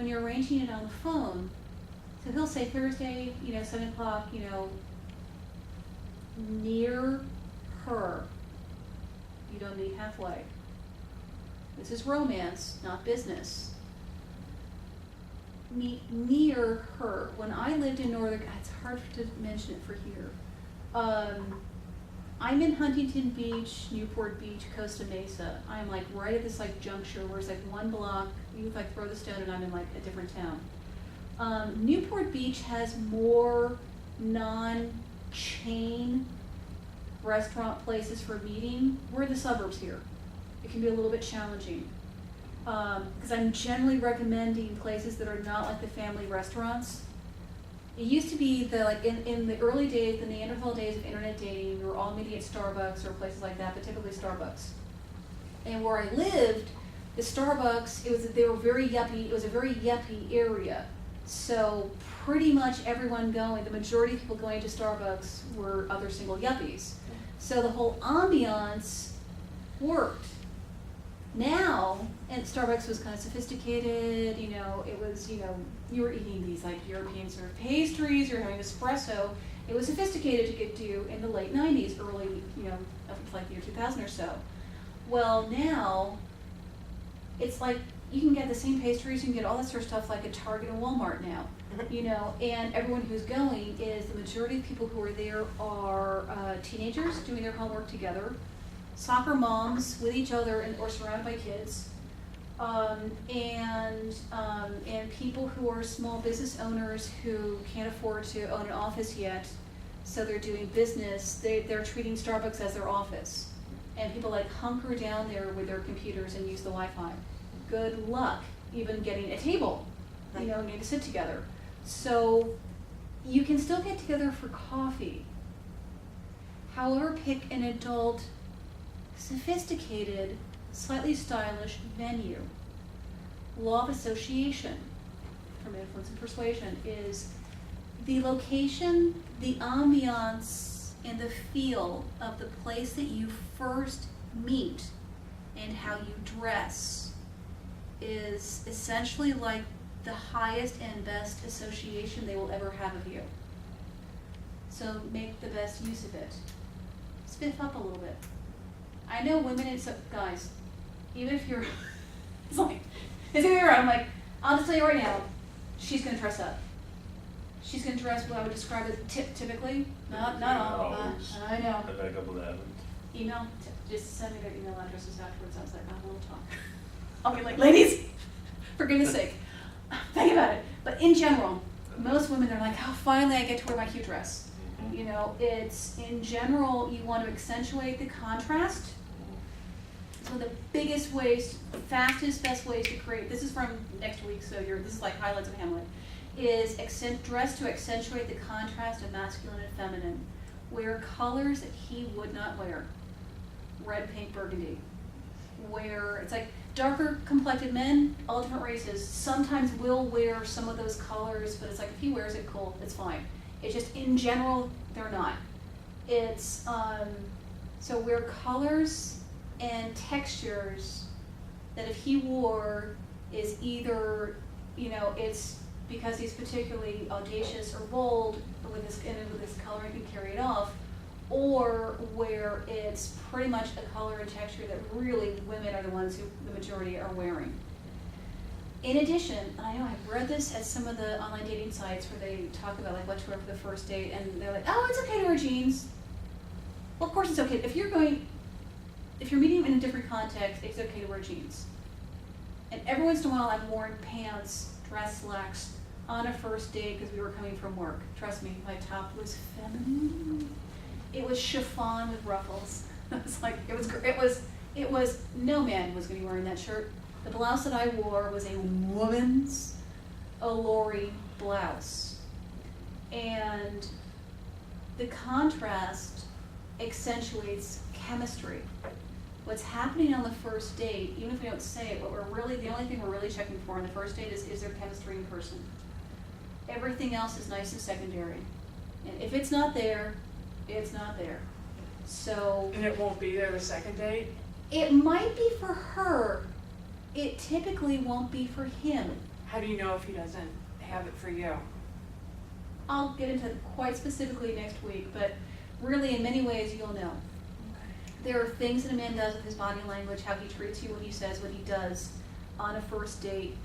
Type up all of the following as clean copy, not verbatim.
when you're arranging it on the phone, so he'll say Thursday, 7 o'clock, near her. You don't meet halfway. This is romance, not business. Meet near her. When I lived in Northern, it's hard to mention it for here. I'm in Huntington Beach, Newport Beach, Costa Mesa. I'm like right at this like juncture where it's like one block. You like throw the stone and I'm in like a different town. Newport Beach has more non-chain restaurant places for meeting. We're in the suburbs here. It can be a little bit challenging. Because I'm generally recommending places that are not like the family restaurants. It used to be in the early days, the Neanderthal days of internet dating, we were all meeting at Starbucks or places like that, but typically Starbucks. And where I lived, the Starbucks, it was a very yuppie area. So pretty much everyone going, the majority of people going to Starbucks were other single yuppies. So the whole ambiance worked. Now, and Starbucks was kind of sophisticated, it was, you were eating these like European sort of pastries, you're having espresso. It was sophisticated to get to in the late 90s, early, up to like the year 2000 or so. Well, now, it's like you can get the same pastries, you can get all that sort of stuff like at Target and Walmart now, and everyone who's going is, the majority of people who are there are teenagers doing their homework together, soccer moms with each other or surrounded by kids, and people who are small business owners who can't afford to own an office yet, so they're doing business. They're treating Starbucks as their office, and people like hunker down there with their computers and use the Wi-Fi. Good luck even getting a table, need to sit together. So you can still get together for coffee. However, pick an adult, sophisticated, slightly stylish venue. Law of association from influence and persuasion is the location, the ambiance, and the feel of the place that you first meet and how you dress is essentially like the highest and best association they will ever have of you. So make the best use of it. Spiff up a little bit. I know women and guys, even if you're, it's gonna be right. I'm like, I'll just tell you right now, she's gonna dress up. She's gonna dress what I would describe as typically, not all. I know. I've had a couple that haven't. Email, just send me their email addresses afterwards. I was like, we'll talk. I'll be like, ladies, for goodness sake, think about it. But in general, most women are like, oh, finally I get to wear my cute dress. It's, in general, you want to accentuate the contrast. So the biggest ways, fastest, best ways to create, this is from next week, so this is like highlights of Hamlet, is dress to accentuate the contrast of masculine and feminine. Wear colors that he would not wear. Red, pink, burgundy. Where it's like darker complected men, all different races, sometimes will wear some of those colors, but it's like if he wears it, cool, it's fine. It's just in general, they're not. It's, so wear colors and textures that if he wore is either, it's because he's particularly audacious or bold with this color and can carry it off, or where it's pretty much a color and texture that really women are the ones who the majority are wearing. In addition, I know I've read this at some of the online dating sites where they talk about like what to wear for the first date, and they're like, oh, it's okay to wear jeans. Well, of course it's okay. If you're meeting in a different context, it's okay to wear jeans. And every once in a while I've worn pants, dress slacks on a first date because we were coming from work. Trust me, my top was feminine. It was chiffon with ruffles. It's like, it was, no man was gonna be wearing that shirt. The blouse that I wore was a woman's alluring blouse. And the contrast accentuates chemistry. What's happening on the first date, even if we don't say it, the only thing we're really checking for on the first date is there chemistry in person. Everything else is nice and secondary. And if it's not there, it's not there. So. And it won't be there the second date? It might be for her. It typically won't be for him. How do you know if he doesn't have it for you? I'll get into it quite specifically next week, but really in many ways you'll know. There are things that a man does with his body language, how he treats you, what he says, what he does on a first date.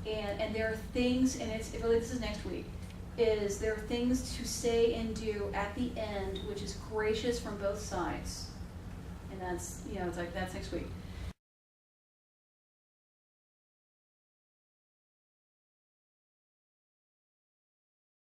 And there are things, and really this is next week, there are things to say and do at the end which is gracious from both sides. And that's, it's like, that's next week.